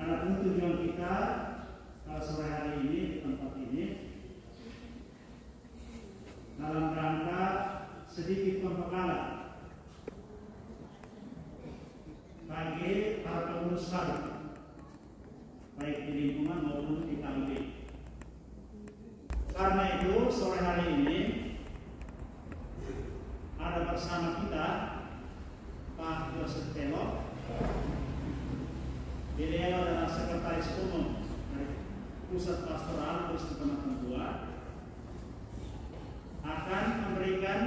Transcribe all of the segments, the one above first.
Adapun tujuan kita sore hari ini di tempat ini dalam rangka sedikit pembekalan bagi para pengurus baru, baik di lingkungan maupun di KUB. Karena itu sore hari ini ada bersama kita Pak Joseph Telo. Beliau adalah Sekretaris Umum dari Pusat Pastoral Kristen Pematang II, akan memberikan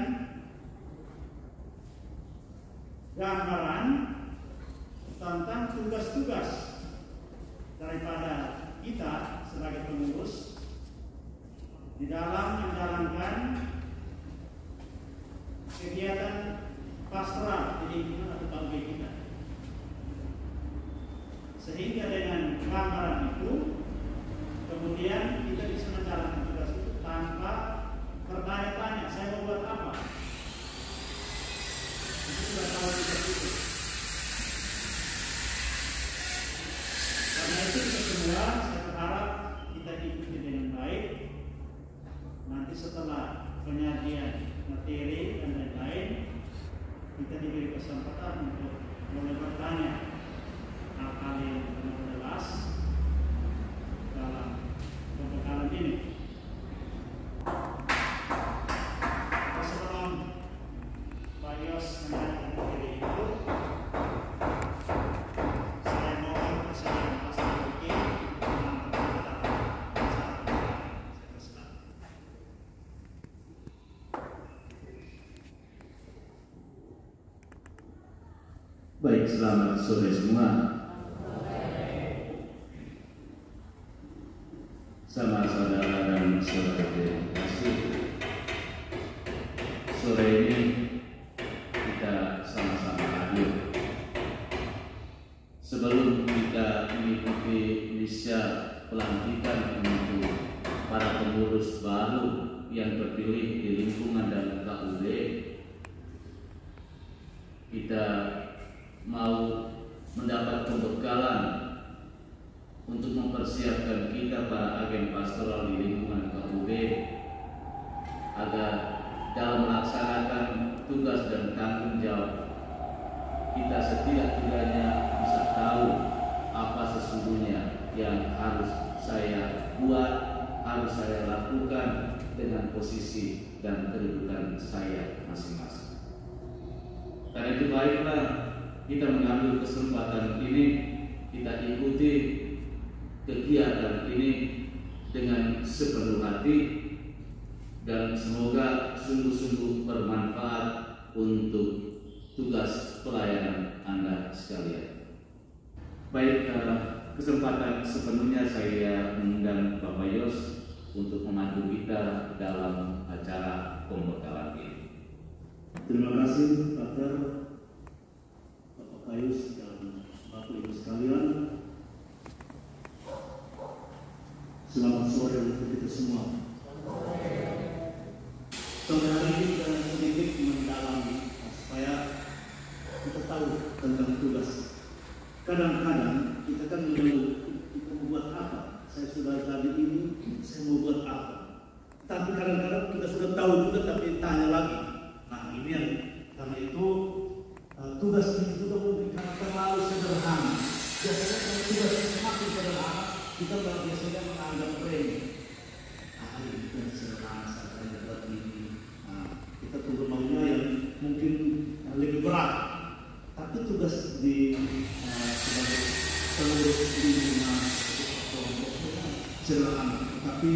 gambaran tentang tugas-tugas daripada kita sebagai pengurus di dalam menjalankan kegiatan pastoral di lingkungan atau KUB kita. Sehingga dengan gambaran itu kemudian kita bisa menjalankan tugas itu tanpa bertanya-tanya, saya mau buat apa? Itu sudah tahu tugas itu. Karena itu kita semua, saya berharap kita ikuti dengan baik. Nanti setelah penyajian materi dan lain-lain, kita diberi kesempatan untuk mulai bertanya hal-hal yang benar jelas dalam pembekalan ini. Sebelum Pak Yos menyampaikan materi itu, saya mohon kesediaan Pastor Luki dalam Baik, selamat sore semua. Sama saudara dan saudara yang kasih, sore ini kita sama-sama hadir. Sebelum kita mengikuti misa pelantikan untuk para pengurus baru yang terpilih di lingkungan dan KUB, kita mau mendapat pembekalan untuk mempersiapkan kita para agen pastoral di lingkungan KUB agar dalam melaksanakan tugas dan tanggung jawab kita setidak-tidaknya bisa tahu apa sesungguhnya yang harus saya buat, harus saya lakukan dengan posisi dan kedudukan saya masing-masing. Karena itu baiklah kita mengambil kesempatan ini, kita ikuti kegiatan ini dengan sepenuh hati dan semoga sungguh-sungguh bermanfaat untuk tugas pelayanan Anda sekalian. Baik, kesempatan sepenuhnya saya mengundang Bapak Yos untuk memandu kita dalam acara pembekalan ini. Terima kasih Pater, Bapak Kayus dan Bapak Ibu sekalian. Selamat sore untuk kita semua. Sore hari ini kita sedikit mendalami supaya kita tahu tentang tugas. Kadang-kadang kita kan mengeluh, kita mau buat apa? Saya sudah tadi ini, saya mau buat apa? Tapi kadang-kadang kita sudah tahu juga, tapi tanya lagi. Nah ini yang karena itu tugas ini juga mungkin karena terlalu sederhana. Biasanya kalau tugas semakin sederhana, kita biasanya menganggap remeh. Ini bukan sederhana, saya buat ini. Kita tunggu maunya yang mungkin lebih berat. Tapi tugas di sebagai pengurus di kelompok sederhana. Tapi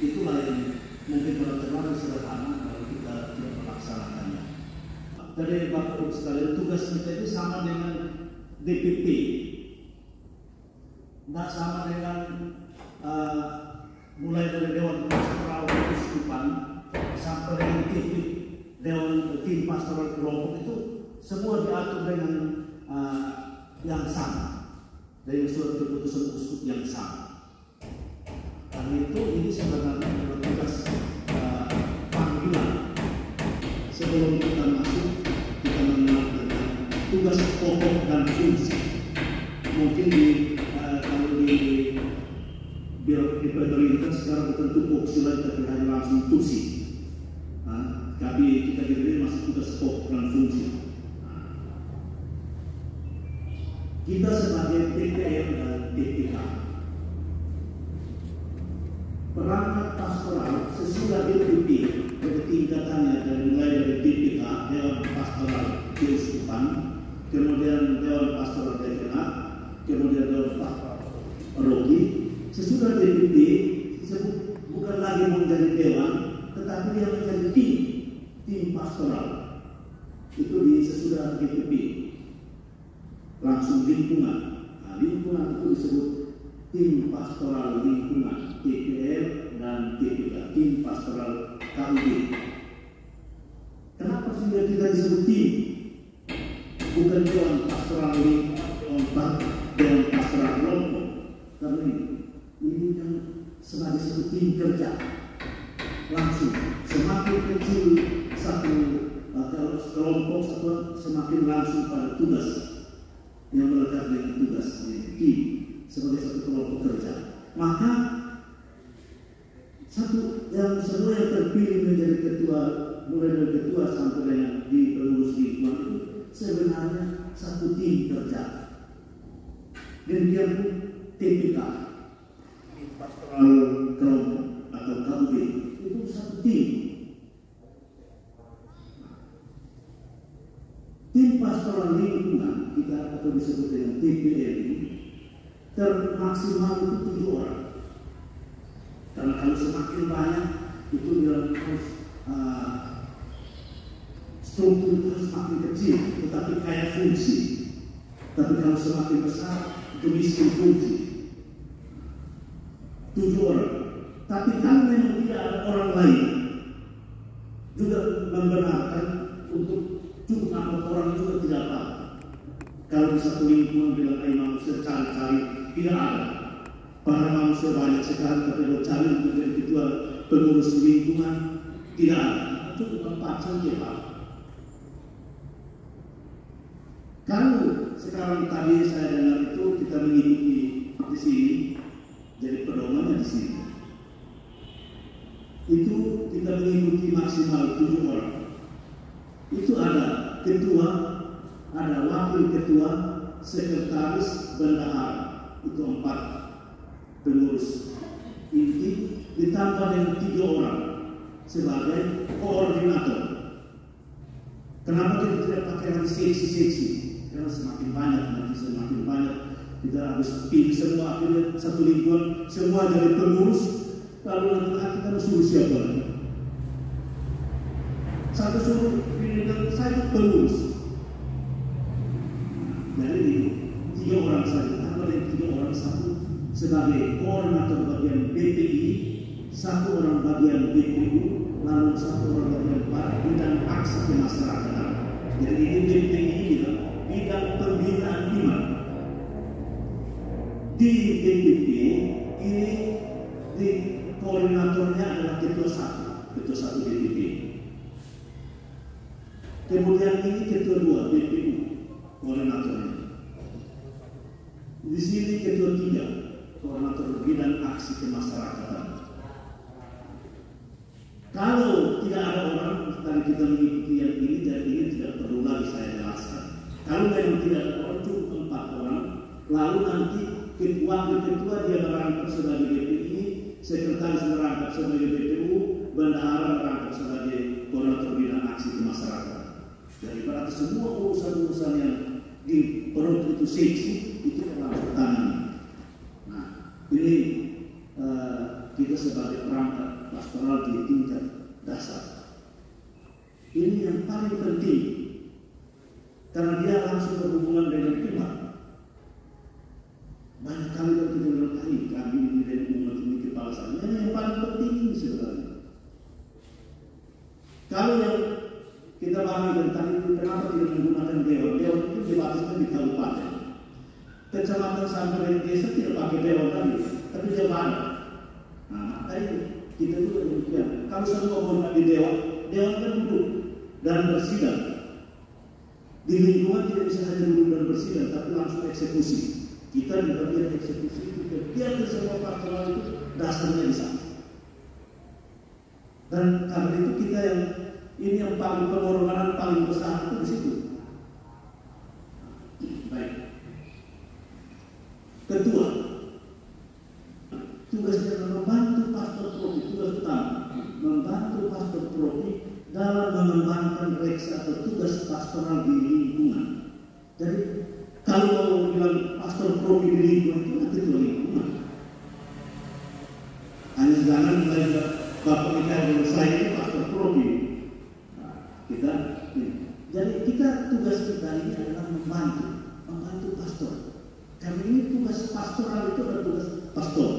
itulah yang mungkin kalau terlalu sederhana kalau kita tidak melaksanakannya. Jadi Bapak Ibu sekalian, tugas kita itu sama dengan DPP. Tidak sama dengan mulai dari Dewan Pastoral Keuskupan sampai dengan tim pastoral kelompok itu semua diatur dengan yang sama, dari surat keputusan uskup yang sama. Karena itu ini sebenarnya adalah tugas panggilan. Sebelum kita masuk, kita mengenal tentang tugas pokok dan fungsi. Mungkin di kalau birokrasi pemerintah sekarang bukan tupoksi lagi tapi hanya langsung tusi. Tapi kita diri masih tugas pokok dan fungsi. Kita sebagai DPR dan DPK perangkat pastoral sesudah DPP dari tingkatannya mulai dari DPK, Dewan Pastoral Keuskupan, kemudian Dewan Pastoral Regional, kemudian Dewan Pastoral Paroki. Sesudah DPP bukan lagi menjadi dewan, tetapi dia menjadi tim pastoral. Itu sesudah DPP langsung lingkungan. Lingkungan itu disebut tim pastoral lingkungan, DPR dan DPK, tim pastoral KUB. Kenapa sehingga kita disebut tim? Bukan dewan pastoral lingkungan, dewan pastoral kelompok. Karena ini kan sebagai satu tim kerja langsung. Semakin kecil satu kelompok semakin langsung pada tugas yang melekat dengan tugas tim sebagai satu kelompok kerja. Maka semua yang terpilih menjadi ketua, mulai dari ketua sampai dengan di pengurus lingkungan itu sebenarnya satu tim kerja. Demikian pun TPK, pastoral kelompok atau KUB itu satu tim. Tim pastoral lingkungan kita atau disebut dengan TPL termaksimal itu 7 orang. Karena kalau semakin banyak itu harus struktur itu harus semakin kecil, tetapi kaya fungsi. Tapi kalau semakin besar itu miskin fungsi. 7 orang. Tapi kalau memang tidak ada orang lain juga membenarkan untuk cukup 4 orang juga tidak apa. Kalau di satu lingkungan bilang manusia cari-cari tidak ada. Para manusia banyak sekali tapi kalau cari untuk menjadi ketua pengurus lingkungan tidak ada. Cukup 4 saja Pak. Kalau sekarang tadi saya dengar itu kita mengikuti di sini, jadi pedomannya di sini. Itu kita mengikuti maksimal 7 orang. Itu ada ketua, ada wakil ketua, sekretaris, bendahara. Itu 4 pengurus inti ditambah dengan 3 orang sebagai koordinator. Kenapa kita tidak pakai lagi seksi-seksi? Karena semakin banyak kita harus pilih semua akhirnya satu lingkungan semua dari pengurus, lalu nanti kita harus suruh siapa lagi? Satu suruh pilih saya pengurus. Jadi 3 orang saja, tambah dari 3 orang, satu sebagai koordinator bagian BPI, 1 orang bagian BPU, lalu 1 orang bagian bidang aksi kemasyarakatan. Jadi ini BPI bidang pembinaan iman. Di BPP ini di koordinatornya adalah ketua 1 BPP. Kemudian ini ketua 2 BPU koordinatornya. Di sini ketua 3 koordinator bidang aksi kemasyarakatan. Kalau tidak ada orang, tadi kita mengikuti yang ini dan ini tidak perlu lagi saya jelaskan. Kalau memang tidak ada orang, cukup 4 orang, lalu nanti wakil ketua dia merangkap sebagai BPI, sekretaris merangkap sebagai BPU, bendahara merangkap sebagai koordinator bidang aksi kemasyarakatan. Jadi berarti semua urusan-urusan yang di perut itu seksi itu langsung tangani. Nah, ini kita sebagai perangkat pastoral di tingkat dasar. Ini yang paling penting karena dia langsung berhubungan dengan iman. Banyak kali kita berkali kami ini dari umat ini kepala saya. Yang paling penting ini sebenarnya. Kalau yang kita pahami tentang itu, kenapa tidak menggunakan dewan? Dewan itu dibataskan di kabupaten. Kecamatan sampai di desa tidak pakai dewan lagi, tapi dia banyak. Nah, itu kita juga demikian. Kalau semua mau di dewan kan duduk dan bersidang. Di lingkungan tidak bisa hanya duduk dan bersidang, tapi langsung eksekusi. Kita di bagian eksekusi kita biarkan semua pastoral itu dasarnya di sana. Dan karena itu kita yang paling pengorbanan paling besar itu di situ. Baik. Kedua, tugasnya membantu pastor propi, tugas utama membantu pastor propi dalam mengembangkan reaksi atau tugas pastoral di lingkungan. Jadi kalau bilang pastor propi di lingkungan itu nanti itu lingkungan. Hanya jangan belajar Bapak kita yang saya itu pastor propi. Jadi kita tugas kita ini adalah membantu pastor. Karena ini tugas pastoral itu adalah tugas pastor.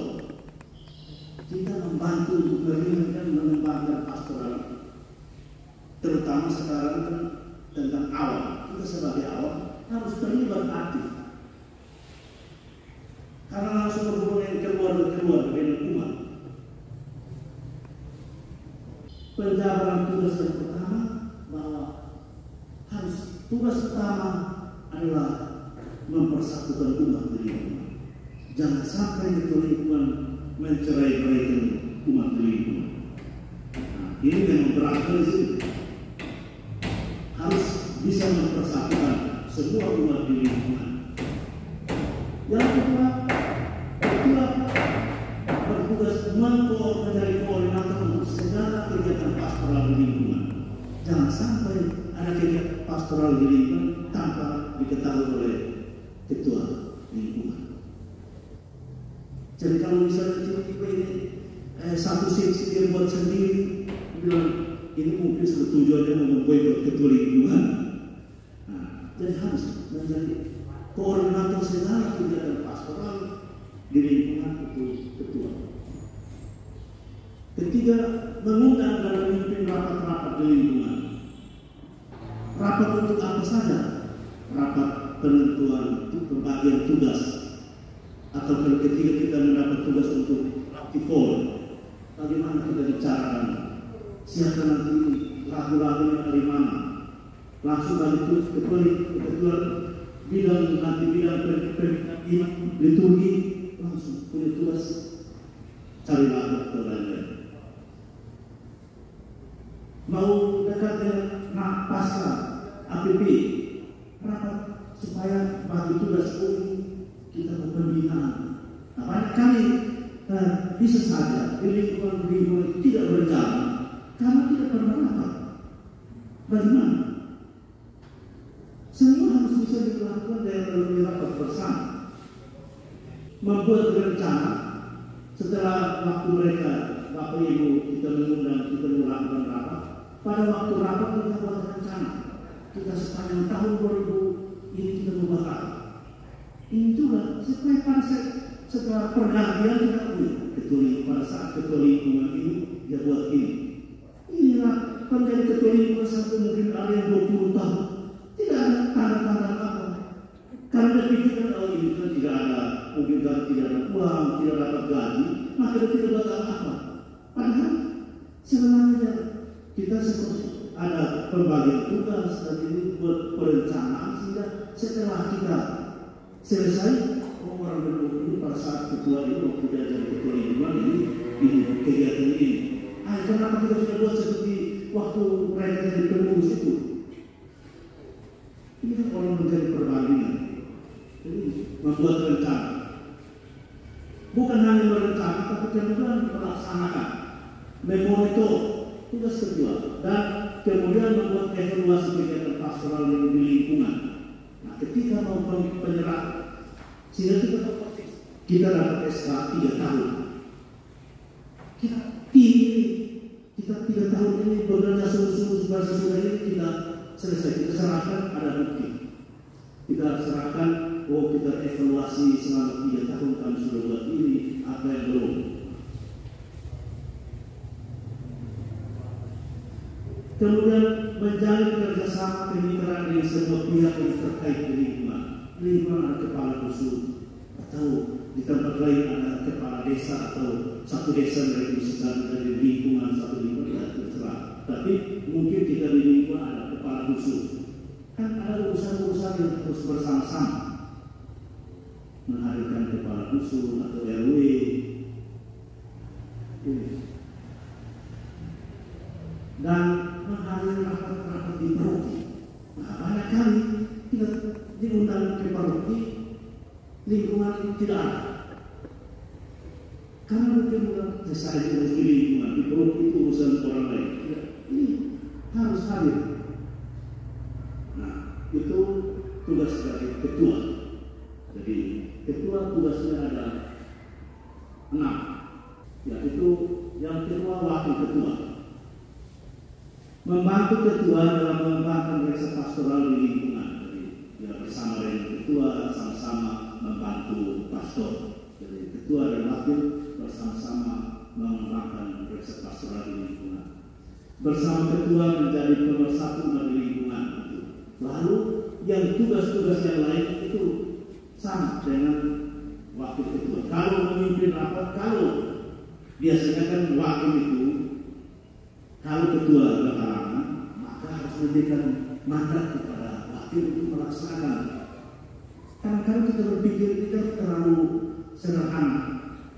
Kita membantu untuk meringankan mengembangkan pastoral. Terutama sekarang kan tentang awam. Kita sebagai awam harus terlibat aktif. Karena langsung berhubungan keluar dengan umat. Penjabaran tugas yang pertama bahwa harus tugas utama adalah mempersatukan umat di lingkungan. Jangan sampai itu lingkungan mencerai-beraikan umat di lingkungan. Ini memang berat di sini. Harus bisa mempersatukan semua umat di lingkungan. Yang kedua bertugas menjadi koordinator untuk segala kegiatan pastoral di lingkungan. Jangan sampai ada kegiatan pastoral di lingkungan tanpa diketahui oleh ketua lingkungan. Jadi kalau misalnya tiba-tiba ini satu seksi dia buat sendiri, bilang ini mungkin tujuannya mau memboikot ketua lingkungan. Jadi harus menjadi koordinator segala kegiatan pastoral di lingkungan itu ketua. Ketiga, mengundang dan memimpin rapat-rapat di lingkungan. Rapat untuk apa saja? Rapat penentuan pembagian tugas. Atau kalau ketika kita mendapat tugas untuk aktifol, bagaimana kita bicarakan? Siapa nanti lagu-lagunya dari mana? Langsung dari itu ketua bidang nanti bidang liturgi langsung punya tugas cari lagu atau lain-lain. Mau dekat dengan pasca APP rapat supaya bagi tugas ini kita pembinaan. Nah, banyak kali bisa saja di lingkungan tidak berjalan karena tidak pernah rapat. Bagaimana? Semua harus bisa dilakukan dengan melalui rapat bersama. Membuat rencana setelah waktu mereka Bapak Ibu kita mengundang, kita melakukan rapat. Pada waktu rapat kita buat rencana. Kita sepanjang tahun 2000 ini kita membahas. Ini juga supaya setelah pergantian kita punya pada saat ketua lingkungan ini dia buat ini. Inilah menjadi ketua lingkungan sampai mungkin ada yang 20 tahun. Tidak ada tanda-tanda apa. Karena pikirkan ini kan tidak ada, mungkin kan tidak ada uang, tidak dapat gaji, maka dia tidak buat apa. Padahal sebenarnya kita seperti ada pembagian tugas dan ini buat perencanaan sehingga setelah kita selesai orang berdua ini pada saat ketua ini waktu dia jadi ketua lingkungan ini kegiatan ini. Kenapa kita tidak buat seperti waktu mereka jadi pengurus itu? Ini kan orang menjadi perbandingan. Jadi membuat rencana. Bukan hanya merencana, tapi kemudian melaksanakan, memonitor tugas kedua, dan kemudian membuat evaluasi kegiatan pastoral yang di lingkungan. Nah, ketika mau penyerah, sehingga kita persis, kita dapat SK 3 tahun. Kita 3 tahun ini bekerja sungguh-sungguh sesudah ini kita selesai, kita serahkan ada bukti. Kita serahkan, kita evaluasi selama 3 tahun kami sudah buat ini, apa yang belum. Kemudian menjalin kerjasama kemitraan dengan semua pihak yang terkait dengan lingkungan. Lingkungan ada kepala khusus, atau di tempat lain ada kepala desa atau satu desa dari misalnya dari lingkungan satu lingkungan tidak terserah. Tapi mungkin kita di lingkungan ada kepala khusus. Kan ada urusan-urusan yang harus bersama-sama. dusun atau RW. Dan menghadiri rapat-rapat di paroki. Nah, banyak kali kita diundang ke paroki, lingkungan itu tidak ada. Karena mungkin saya harus di lingkungan, di paroki itu urusan orang lain. Ini harus hadir. Nah, itu tugas dari ketua. Jadi ketua tugasnya ada 6, yaitu yang kedua wakil ketua. Membantu ketua dalam mengembangkan reksa pastoral di lingkungan. Jadi ya, bersama dengan ketua sama-sama membantu pastor. Jadi ketua dan wakil bersama-sama mengembangkan reksa pastoral di lingkungan. Bersama ketua menjadi pemersatu di lingkungan itu. Lalu yang tugas-tugas yang lain itu sama dengan wakil ketua. Kalau memimpin rapat, kalau biasanya kan wakil itu, kalau ketua berhalangan, maka harus memberikan mandat kepada wakil untuk melaksanakan. Karena kalau kita berpikir kita terlalu sederhana,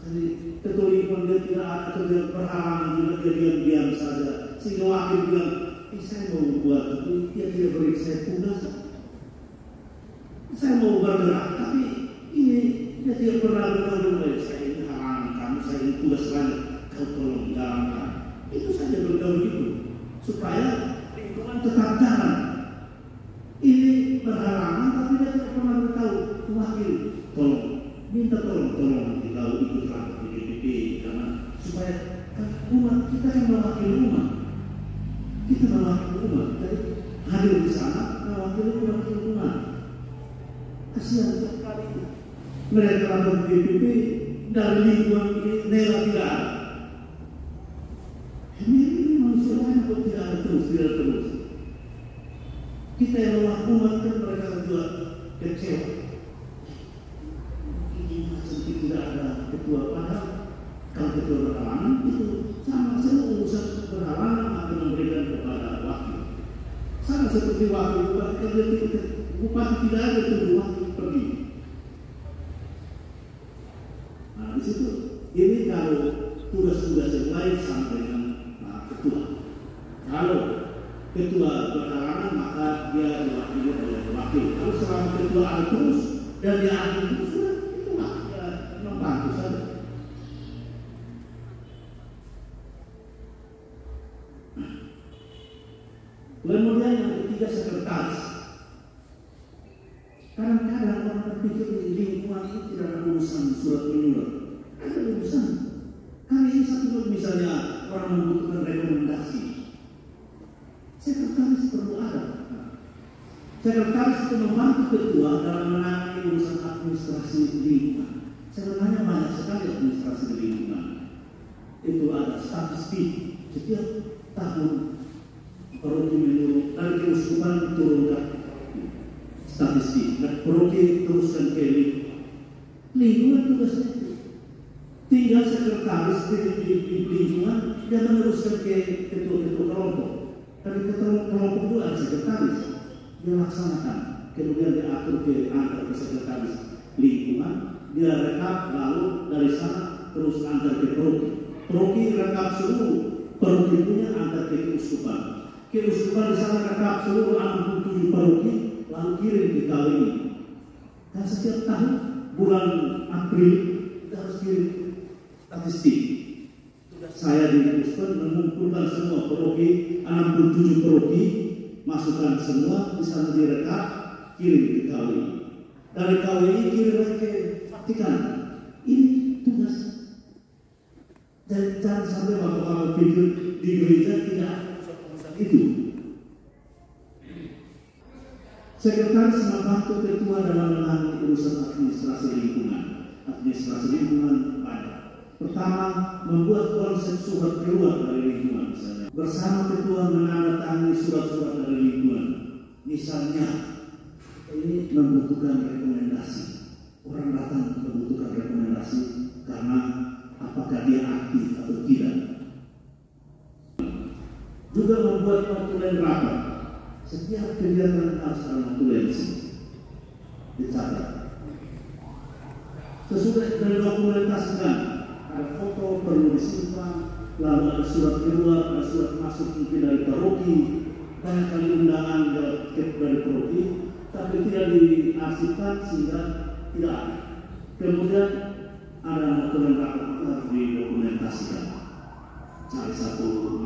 jadi ketua lingkungan dia tidak ada atau dia berhalangan, dia diam-diam saja. Sehingga wakil bilang, saya mau buat itu, dia tidak beri saya tugas. Saya mau bergerak, tapi ini dia tidak pernah bergerak. Saya ini halangan kamu, saya ini tugas lain, kau tolong jalankan. Itu saja bergaul itu, supaya lingkungan tetap jalan. Ini berhalangan, tapi dia tidak pernah beritahu wakil, tolong, minta tolong kalau ikut rapat di DPP, karena supaya umat kita kan mewakili umat. Kita mewakili umat, jadi hadir di sana mewakili umat. Kasihan sekali mereka rapat di DPP dari lingkungan ini nela tidak ada. Ini manusia lain kok tidak ada terus. Kita yang mewakili umat kan mereka juga kecewa. Ini macam tidak ada ketua, padahal kalau ketua berhalangan itu sama urusan berhalangan akan memberikan kepada wakil. Sama seperti wakil bupati tidak ada itu wakil pergi. Nah di situ ini kalau tugas-tugas yang lain sama dengan ketua. Kalau ketua berhalangan maka dia diwakili oleh wakil. Kalau selama ketua ada terus dan dia ada terus, itulah dia membantu saja. Kemudian yang ketiga sekretaris. Kadang-kadang orang berpikir di lingkungan ini tidak ada urusan surat menyurat. Ada urusan. Kali ini satu misalnya orang membutuhkan rekomendasi. Sekretaris perlu ada. Sekretaris itu membantu ketua dalam menangani urusan administrasi lingkungan. Sebenarnya banyak sekali administrasi lingkungan. Itu ada statistik setiap tahun. Paroki menurut dari keuskupan turunkan statistik, dan paroki teruskan ke lingkungan tugasnya itu. Tinggal sekretaris di lingkungan dan meneruskan ke ketua-ketua kelompok. Tapi ketua kelompok itu ada sekretaris, dia laksanakan, kemudian diatur ke antar ke sekretaris lingkungan, dia rekap lalu dari sana terus antar ke paroki. Paroki rekap seluruh paroki punya antar ke keuskupan. Keuskupan di sana rekap seluruh 67 paroki lalu kirim ke KWI. Dan setiap tahun bulan April kita harus kirim statistik. Saya di keuskupan mengumpulkan semua paroki, 67 paroki, masukkan semua di sana direkap, kirim ke KWI. Dari KWI kirim ke Vatikan. Ini tugas. Dan jangan sampai bapak-bapak pikir di gereja tidak itu. Sekretaris membantu ketua dalam menangani urusan administrasi lingkungan. Administrasi lingkungan banyak. Pertama, membuat konsep surat keluar dari lingkungan misalnya. Bersama ketua menandatangani surat-surat dari lingkungan. Misalnya, ini membutuhkan rekomendasi. Orang datang membutuhkan rekomendasi karena apakah dia aktif atau tidak. Juga membuat notulen rapat. Setiap kegiatan harus ada notulensi. Dicatat. Sesudah mendokumentasikan, ada foto perlu disimpan, lalu ada surat keluar, ada surat masuk mungkin dari paroki, banyak kali undangan dari paroki, tapi tidak diarsipkan sehingga tidak ada. Kemudian ada kelengkapan harus didokumentasikan. Cari satu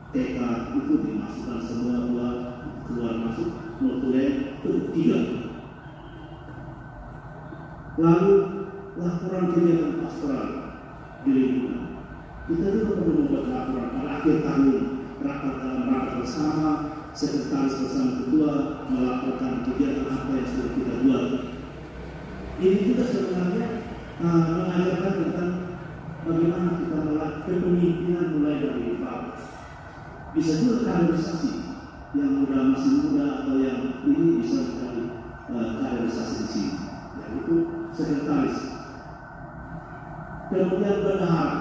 TK itu dimasukkan semua keluar masuk, notulen itu 3. Lalu laporan kegiatan pastoral di lingkungan. Kita juga perlu membuat laporan pada akhir tahun, rapat dalam rapat bersama, sekretaris bersama ketua melaporkan kegiatan apa yang sudah kita buat. Ini juga sebenarnya mengajarkan tentang bagaimana kita melakukan kepemimpinan mulai dari bawah. Bisa juga kaderisasi yang muda masih muda atau yang ini bisa menjadi kaderisasi di sini. Yaitu sekretaris. Kemudian bendahara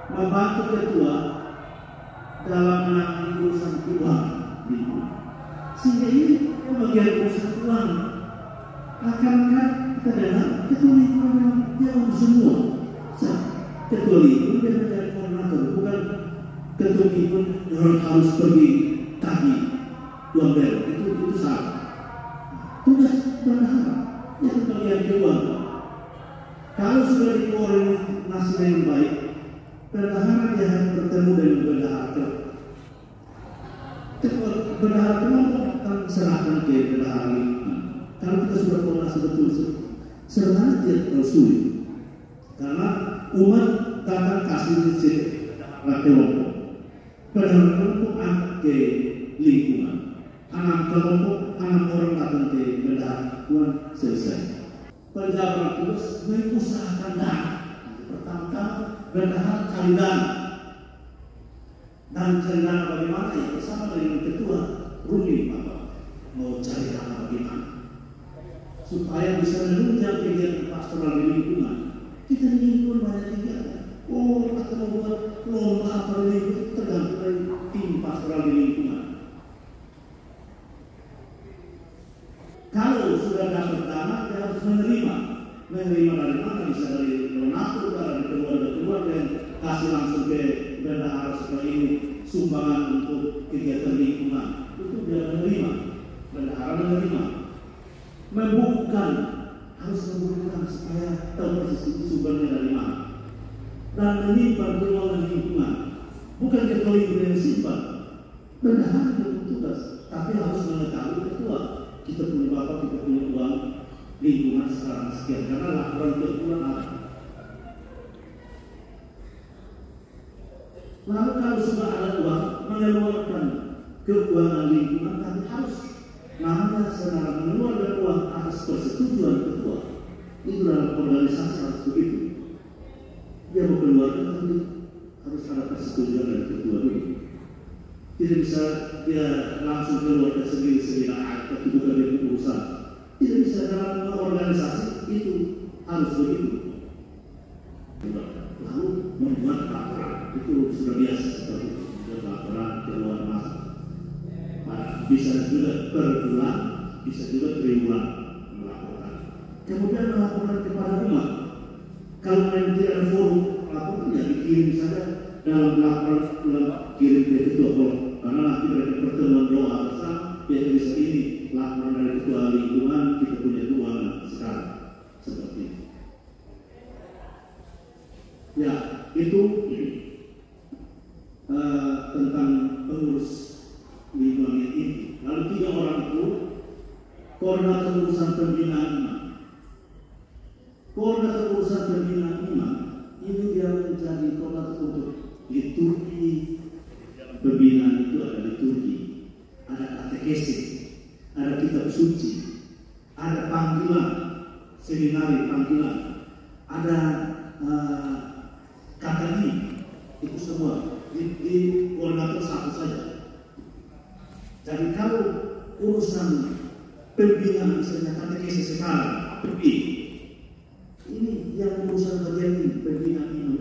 membantu ketua dalam menangani urusan keuangan lingkungan. Sehingga ini bagian urusan keuangan. Akan-akan kita dengar ketua lingkungan jauh semua. Ketua lingkungan dia menjadi koordinator, bukan ketua lingkungan harus pergi tadi 2 bel. Itu salah. Tugas bendahara itu bagian keuangan. Kalau sudah dikoordinasi dengan baik, bendahara dia harus bertemu dengan bendahara. Bendahara kelompok akan serahkan ke bendahara lingkungan. Kalau kita sudah koordinasi betul, sebenarnya tidak terlalu sulit. Karena umat akan kasih bendahara kelompok. Bendahara kelompok angkat ke lingkungan. Anak kelompok, anak orang datang ke bendahara lingkungan, selesai. Penjabat tugas mengusahakan dana. Pertama-tama bendahara cari dana. Dan cari dana bagaimana ya? Bersama dengan ketua rutin Bapak mau cari dana bagaimana supaya bisa menunjang kegiatan pastoral di lingkungan. Kita di lingkungan banyak kegiatan. Kita mau buat lomba apa di lingkungan, tergantung dari tim pastoral di lingkungan. Kalau sudah dapat dana, dia harus menerima dari mana? Bisa dari donatur, dari keluarga-keluarga yang kasih langsung ke bendahara supaya ini sumbangan untuk kegiatan lingkungan. Itu dia menerima, bendahara menerima. Membukukan, harus membukukan supaya tahu persis itu sumbernya dari mana. Dan menyimpan keuangan lingkungan, bukan ketua lingkungan yang simpan. Bendahara itu tugas, tapi harus mengetahui ketua. Kita punya bapak, kita punya uang lingkungan sekarang sekian, karena laporan keuangan ada. Lalu kalau sudah ada uang, mengeluarkan keuangan lingkungan, tapi harus namanya secara mengeluarkan uang atas persetujuan ketua. Itu dalam organisasi harus begitu. Dia mau keluarkan, tapi harus ada persetujuan dari ketua dulu. Tidak bisa dia langsung keluarkan sendiri-sendiri, tapi bukan dari urusan. Tidak bisa dalam organisasi itu harus begitu. Lalu membuat laporan itu sudah biasa seperti itu. Membuat laporan keluar masuk. Bisa juga per bulan, bisa juga triwulan melaporkan. Kemudian melaporkan kepada umat. Kalau memang tidak ada forum laporan, ya dikirim saja dalam laporan kirim ke ketua. Karena nanti mereka pertemuan doa bersama, ya bisa ini laporan dari ketua lingkungan, kita punya keuangan sekarang seperti itu. Ya, itu tentang pengurus lingkungan ini. Lalu 3 orang itu koordinator urusan pembinaan iman. Koordinator urusan pembinaan iman ini dia menjadi koordinator untuk liturgi. Pembinaan itu ada liturgi, ada katekesis, ada kitab suci, ada panggilan, seminari panggilan, ada katanya, itu semua di koordinator satu saja. Jadi kalau urusan pembinaan misalnya katekesis sekarang, ini yang urusan bagian ini, pembinaan ini.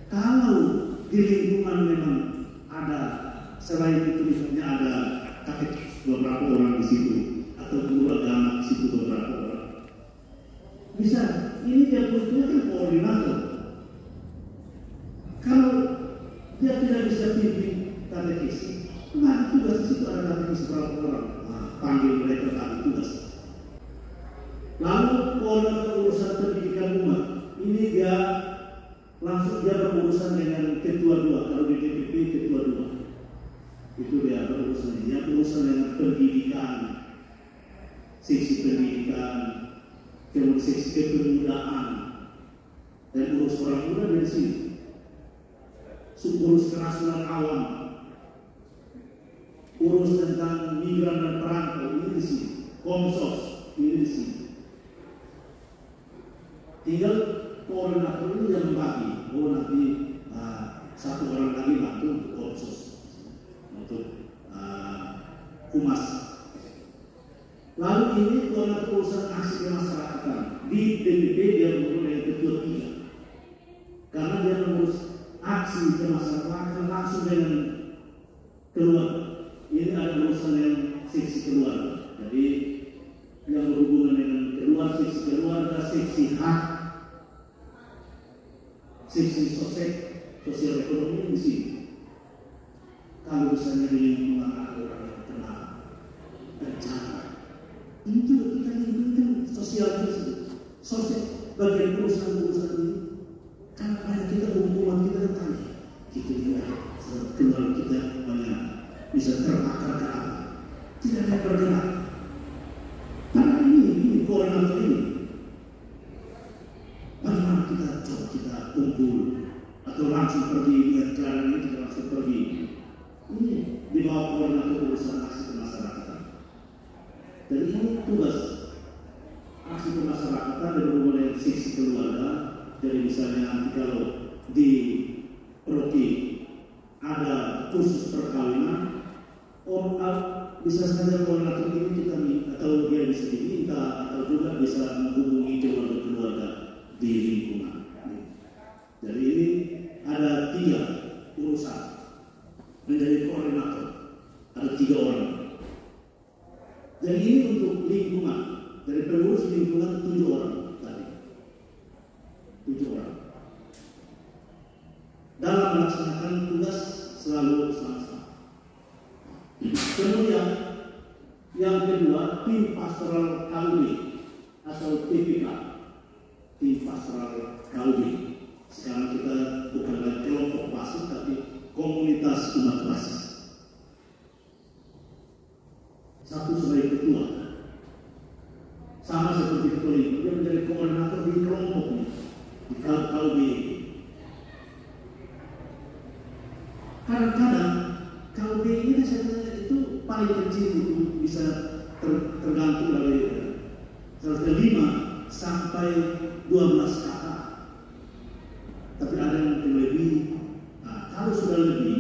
Kalau di lingkungan memang ada, selain itu misalnya ada katekis beberapa orang di situ atau guru agama di situ Bisa, ini dia butuhnya kan koordinator. Kalau dia tidak bisa pimpin katekis, nah tugas di situ ada katekis berapa orang, nah, panggil mereka kali tugas. Lalu koordinator urusan pendidikan umat, ini dia langsung dia berurusan dengan ketua dua. Kalau di DPP ketua dua, itu dia berurusan. Dia berurusan dengan pendidikan, seksi pendidikan, kemudian seksi kepemudaan, dan urus orang muda dari sini. Urus kerasulan awam, urus tentang migran dan perantau, ini di sini. Komsos, ini di sini. Tinggal koordinator ini yang membagi. Oh nanti satu orang lagi bantu untuk komsos, untuk humas. Lalu ini koordinator urusan aksi kemasyarakatan. Di DPP dia mempunyai ketua 3, karena dia mengurus aksi kemasyarakatan langsung dengan keluarga. Ini ada urusan yang seksi keluarga. Jadi yang berhubungan dengan keluarga, seksi keluarga, seksi hak, seksi sosial ekonomi di sini. Kalau misalnya di lingkungan ada orang yang kena bencana, ini juga kita lingkungan sosial di sini. Sosial bagian urusan-urusan ini. Karena banyak kita hubungan kita tadi, kita lihat kenal kita banyak bisa terbakar ke apa, tidak ada bergerak. Karena ini koordinator ini, bagaimana kita coba kita kumpul atau langsung pergi dengan cara ini kita langsung pergi. Ini di bawah koordinator urusan aksi kemasyarakatan. Dan ini tugas aksi kemasyarakatan dan berhubungan dengan seksi keluarga. Jadi misalnya nanti kalau di Rocky ada khusus perkawinan, bisa saja koordinator ini kita minta, atau dia bisa diminta, atau juga bisa menghubungi keluarga-keluarga di lingkungan. Jadi ini ada 3 urusan menjadi koordinator, ada 3 orang. Jadi ini untuk lingkungan, dari pengurus lingkungan 7 orang. 7 orang. Dalam melaksanakan tugas selalu sama-sama. Kemudian yang kedua, tim pastoral KUB atau TPK, tim pastoral KUB. Sekarang kita bukan lagi kelompok basis tapi komunitas umat basis. Satu sebagai ketua, sama seperti ketua ini, dia menjadi koordinator di kelompoknya. Kalau kadang-kadang kalau ini saya itu paling kecil itu bisa tergantung dari 5 sampai 12 kata. Tapi ada yang mungkin lebih. Nah, kalau sudah lebih,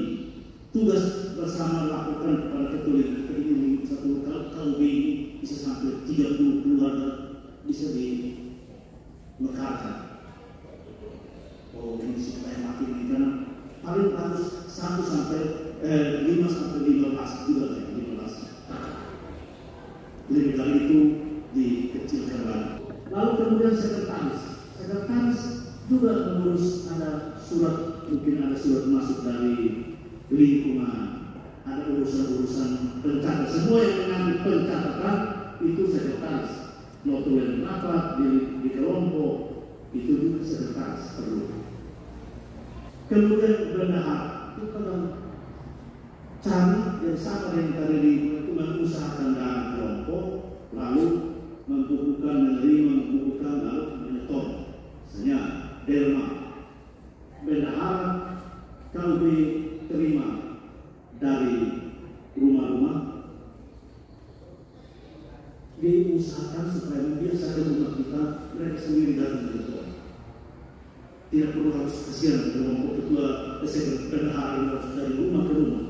tugas bersama lakukan kepada ketua ini satu kalau ini bisa sampai 30 keluarga bisa dimekarkan. Oh, ini supaya makin ini kan paling harus 1 sampai 5 sampai 15 juga ya, 15. Lebih dari itu dikecilkan lagi. Lalu kemudian sekretaris juga mengurus, ada surat, mungkin ada surat masuk dari lingkungan, ada urusan-urusan pencatatan, semua yang mengambil pencatatan itu sekretaris. Notulen rapat di kelompok itu juga sekretaris perlu. Kemudian bendahara itu kadang cari yang sama dengan tadi itu mengusahakan dalam kelompok, lalu membukukan, menerima, membukukan, lalu menyetor. Misalnya Delma, bendahara kalau diterima dari rumah-rumah, diusahakan supaya membiasakan rumah kita mereka sendiri datang menyetor. Tidak perlu harus kasihan kelompok ketua bendahara yang harus dari rumah ke rumah.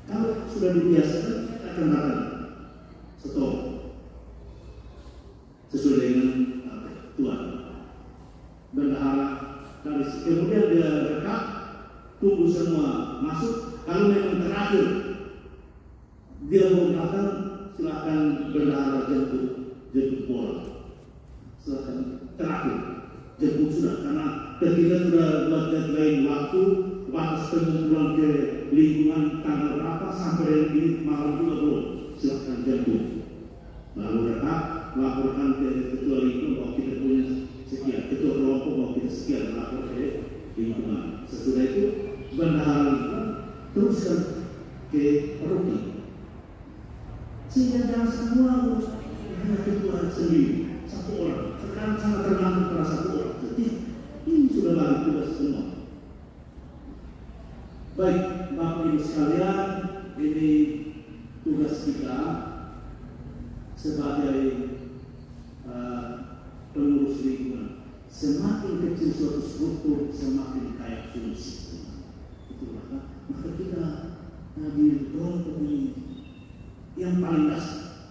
Kalau sudah dibiasakan, akan datang setor sesuai dengan Tuhan. Bendahara dari kemudian dia rekap, tunggu semua masuk. Kalau memang terakhir dia mau datang, silakan bendahara jemput bola. Silakan terakhir jemput sudah, karena ketika sudah buat deadline waktu batas pengumpulan ke lingkungan tanggal berapa sampai hari ini malam juga belum, silahkan jemput. Lalu mereka laporkan ke ketua lingkungan bahwa kita punya sekian, ketua kelompok bahwa kita sekian, lapor ke lingkungan. Sesudah itu bendahara lingkungan teruskan ke paroki. Sehingga jangan semua hanya ketua sendiri, satu orang. Sekarang sangat tergantung pada satu orang. Jadi ini sudah bagi tugas semua. Baik, Bapak Ibu sekalian, ini tugas kita sebagai pengurus lingkungan. Semakin kecil suatu struktur, semakin kaya fungsi. Itu maka kita di kelompok ini yang paling dasar,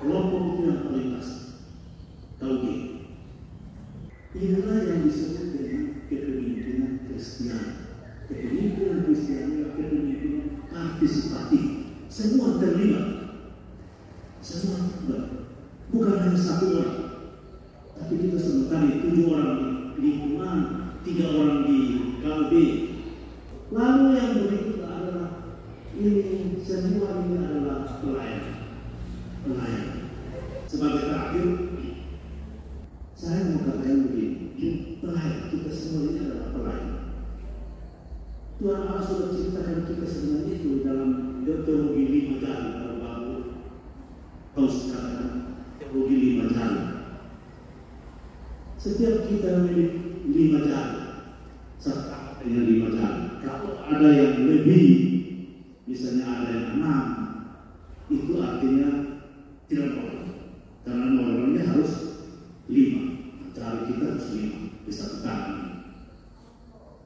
kelompok itu yang paling dasar. Tauhid. Inilah yang disebut dengan kepemimpinan Kristiani. Kepemimpinan Kristiani adalah kepemimpinan partisipatif. Semua terlibat. Semua terlibat. Bukan hanya satu orang. Tapi kita sebutkan 7 orang di lingkungan, 3 orang di KLB. Lalu yang berikut adalah ini semua ini adalah pelayan. Sebagai terakhir, saya mau katakan begini, pelayan, kita semua ini adalah pelayan. Tuhan Allah sudah ceritakan kita sebenarnya itu dalam teologi 5 jari, kalau baru tahu sekarang teologi 5 jari. Setiap kita memiliki 5 jari, serta dengan 5 jari. Kalau ada yang lebih, misalnya ada yang 6, itu artinya tidak normal. Karena normalnya harus 5. Jari kita harus 5 di satu tangan.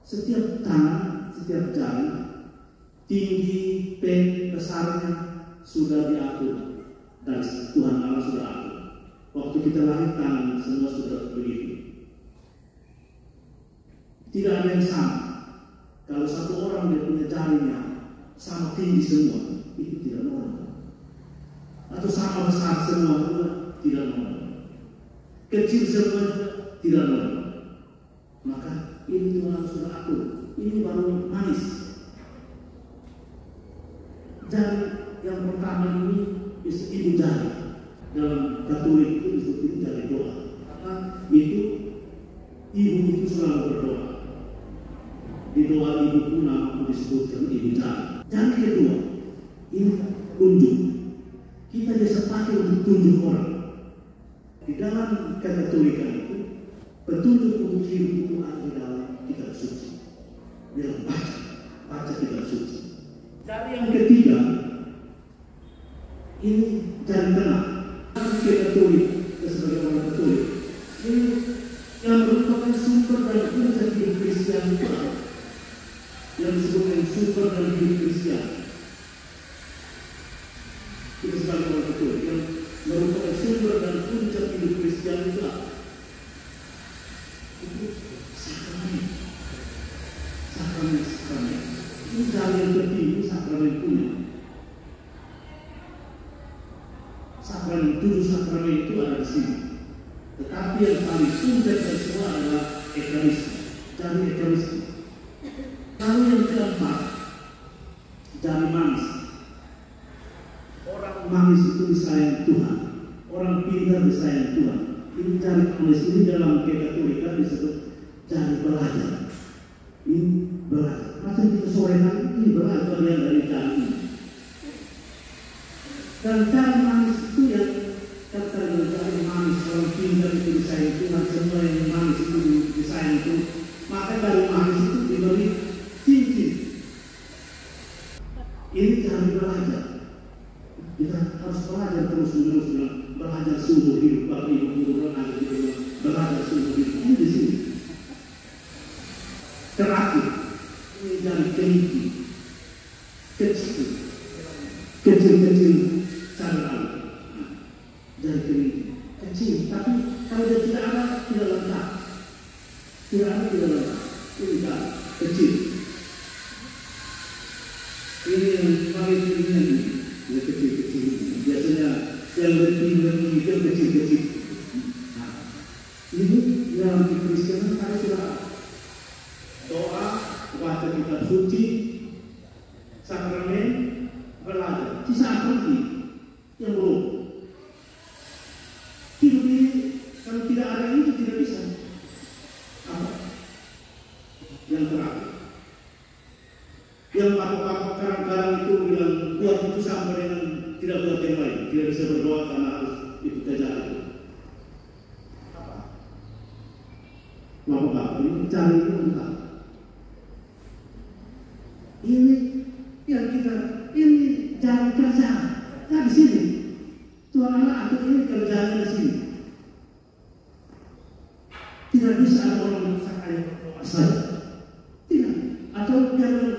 Setiap tangan, setiap jari, tinggi, besarnya sudah diatur dan Tuhan Allah sudah atur. Waktu kita lahir tangan semua sudah begitu. Tidak ada yang sama. Kalau satu orang dia punya jarinya sama tinggi semua, itu tidak normal. Atau sama besar semua juga tidak normal. Kecil semua tidak normal. Maka ini Tuhan sudah atur. Ini baru manis. Jari yang pertama ini ibu jari. Dalam Katolik itu disebut jari doa. Karena itu ibu itu selalu berdoa. Di doa ibu pun nama disebutkan ibu jari. Jari kedua ini tunjuk. Kita biasa pakai untuk tunjuk orang. Di dalam Katolikan itu petunjuk untuk hidup itu ada di dalam kitab suci. Dalam baca kitab suci. Jari yang ketiga ini jari tengah. Katolik, sebagai orang Katolik, ini yang merupakan sumber dan puncak hidup Kristen itu yang disebut sumber dan hidup Kristen. Kita sebagai orang Katolik yang merupakan sumber dan puncak hidup Kristen itu sakramen. Sakramen. Ini jari yang tertinggi sakramen punya. Sakramen 7 sakramen itu ada di sini. Tetapi yang paling puncak dari semua adalah Ekaristi. Jari Ekaristi. Lalu yang keempat, jari manis. Orang manis itu disayang Tuhan. Orang pintar disayang Tuhan. Ini jari manis ini dalam Katolikan disebut jari belajar. Ini belajar. Macam kita sore hari ini belajar yang dari jari ini. Dan jari manis itu yang kata jari manis, orang pintar itu disayang Tuhan, semua yang manis itu disayang Tuhan. Maka jari manis itu diberi cincin. Ini jari belajar. Kita harus belajar terus-menerus, belajar sumber hidup. Bapak Ibu guru ada juga belajar sumber hidup. Ini di sini. Terakhir, ini jari kelingki, kecil. Cara dari kecil, tapi kalau dia tidak ada, tidak lengkap. Tidak ada, tidak lengkap. Ini kan kecil. Ini yang paling tinggi ini, yang kecil-kecil. Biasanya yang lebih itu kecil-kecil. Nah, ini itu sudah doa, baca kitab suci, sakramen, belajar. Sisa apa lagi yang belum? Kalau tidak ada itu tidak bisa. Apa? Yang terakhir, yang bapak-bapak kadang-kadang itu bilang buat itu sampai dengan tidak buat yang lain, tidak bisa berdoa karena harus itu kejar. Apa? Bapak-bapak ini cari itu entah. Ini yang kita ini jangan kerja. Nah di sini Tuhan Allah atur ini kerjanya di sini. Tidak bisa ada orang mengatakan saya tidak, atau jangan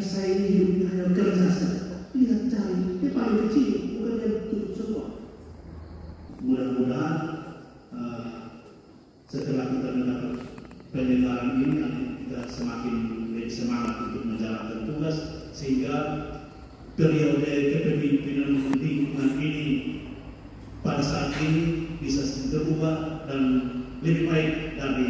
saya ini hidupnya hanya kerja saja. Lihat cari, dia paling kecil, bukan yang tutup semua. Mudah-mudahan setelah kita mendapat penyelenggaraan ini, nanti kita semakin lebih semangat untuk menjalankan tugas, sehingga periode kepemimpinan lingkungan ini pada saat ini bisa berubah dan lebih baik dari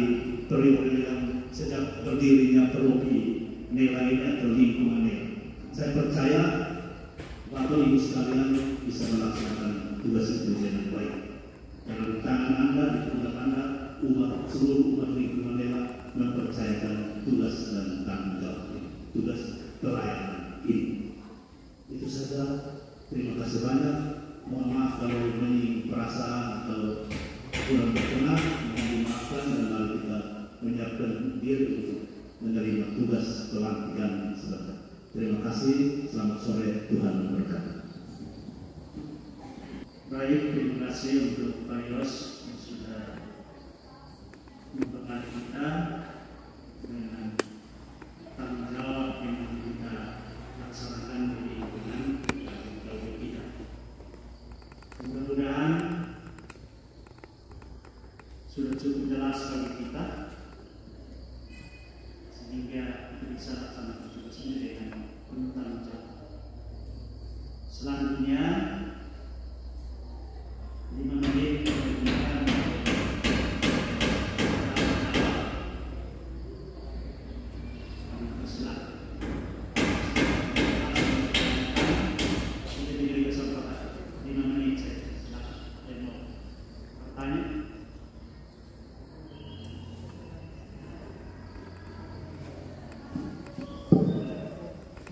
periode yang sejak berdirinya Paroki nilainya atau lingkungannya. Saya percaya Bapak Ibu sekalian bisa melaksanakan tugas itu dengan baik. Karena di tangan Anda, di pundak Anda, seluruh umat lingkungan Nela mempercayakan tugas dan tanggung jawab ini, tugas pelayanan ini. Itu saja. Terima kasih banyak. Mohon maaf kalau menyinggung perasaan atau kurang berkenan, mohon dimaafkan dan mari kita menyiapkan diri untuk menerima tugas pelantikan sebentar. Terima kasih, selamat sore, Tuhan memberkati. Baik, terima kasih untuk Pak Yos yang sudah membekali kita dengan tanggung jawab yang kita laksanakan di lingkungan kita. Mudah-mudahan sudah cukup jelas bagi kita sehingga kita bisa laksanakan tugas ini dengan penuh tanggung jawab. Selanjutnya 5 menit kita gunakan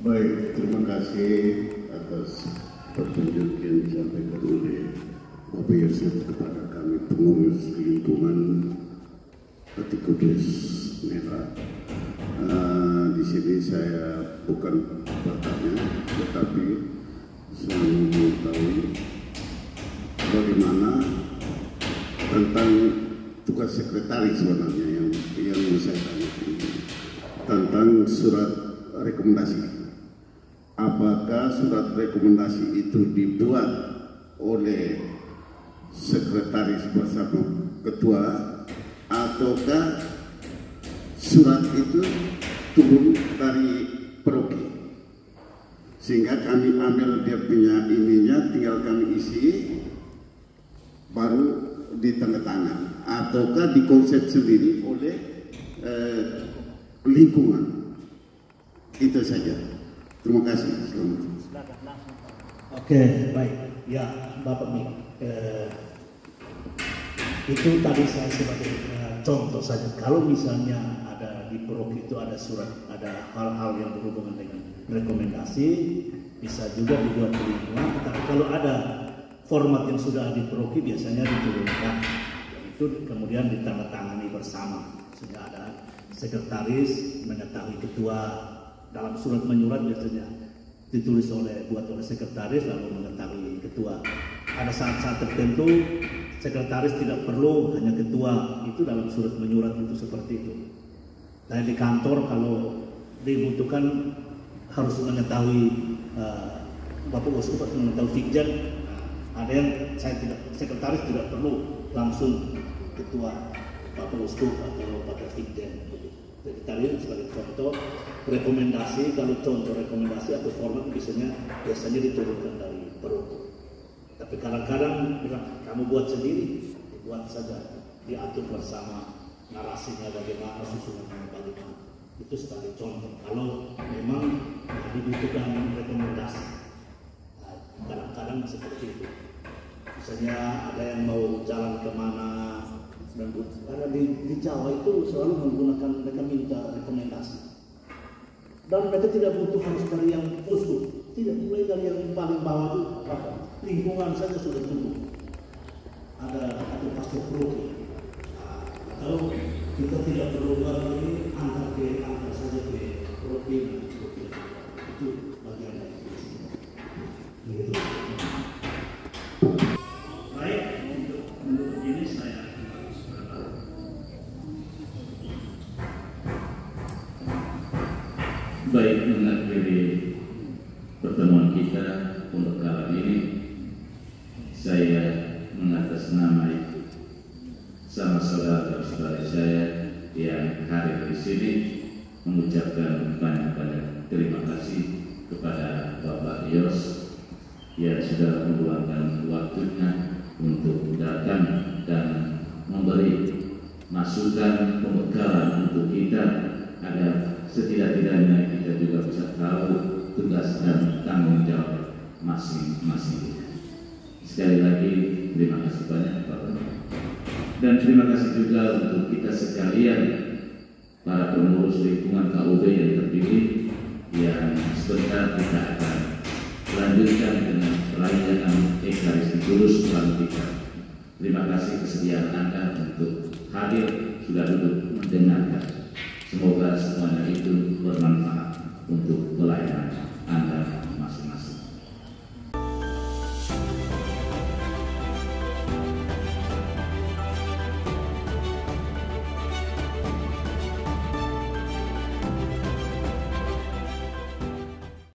Baik, terima kasih atas petunjuk yang disampaikan oleh Bapak Yosef kepada kami pengurus lingkungan Hati Kudus Nela. Di sini saya bukan bertanya, tetapi saya mengetahui bagaimana tentang tugas sekretaris sebenarnya yang saya tanya tentang surat rekomendasi. Apakah surat rekomendasi itu dibuat oleh sekretaris bersama ketua, ataukah surat itu turun dari Paroki sehingga kami ambil dia punya ininya, tinggal kami isi baru ditandatangan, ataukah dikonsep sendiri oleh lingkungan? Itu saja. Terima kasih. Selamat. Oke, baik. Ya, Bapak Mik. Itu tadi saya sebagai contoh saja. Kalau misalnya ada di Paroki itu ada surat, ada hal-hal yang berhubungan dengan rekomendasi, bisa juga dibuat di lingkungan. Tetapi kalau ada format yang sudah di Paroki biasanya diturunkan. Itu kemudian ditandatangani bersama sehingga ada sekretaris mengetahui ketua. Dalam surat menyurat biasanya ditulis buat oleh sekretaris lalu mengetahui ketua. Ada saat-saat tertentu sekretaris tidak perlu, hanya ketua. Itu dalam surat menyurat itu seperti itu. Nah di kantor kalau dibutuhkan harus mengetahui Bapak Uskup harus mengetahui fikjan. Ada yang sekretaris tidak perlu, langsung ketua Bapak Uskup atau Bapak fikjan. Jadi tadi sebagai contoh rekomendasi, kalau contoh rekomendasi atau format biasanya diturunkan dari Paroki. Tapi kadang-kadang bilang kamu buat sendiri, dibuat saja, diatur bersama narasinya bagaimana, susunannya bagaimana. Itu sebagai contoh. Kalau memang dibutuhkan rekomendasi, kadang-kadang seperti itu. Misalnya ada yang mau jalan kemana, dan karena di Jawa itu selalu menggunakan, mereka minta rekomendasi. Dan mereka tidak butuh harus dari yang khusus, tidak, mulai dari yang paling bawah itu apa? Lingkungan saja sudah tumbuh. Ada pastor protein. Atau kita tidak perlu lagi antar saja ke protein. Itu bagian dari itu. Baik, untuk ini saya baik, mengakhiri pertemuan kita untuk kali ini, saya mengatasnamai sama saudara-saudara saya yang hadir di sini mengucapkan banyak-banyak terima kasih kepada Bapak Yos yang sudah meluangkan waktunya untuk datang dan memberi masukan pembekalan untuk kita agar setidak-tidaknya kita juga bisa tahu tugas dan tanggung jawab masing-masing. Sekali lagi terima kasih banyak Bapak. Dan terima kasih juga untuk kita sekalian, para pengurus lingkungan KUB yang terpilih, yang sebentar kita akan lanjutkan dengan perayaan Ekaristi Kudus pelantikan. Terima kasih kesediaan Anda untuk hadir, sudah duduk mendengarkan. Semoga semuanya itu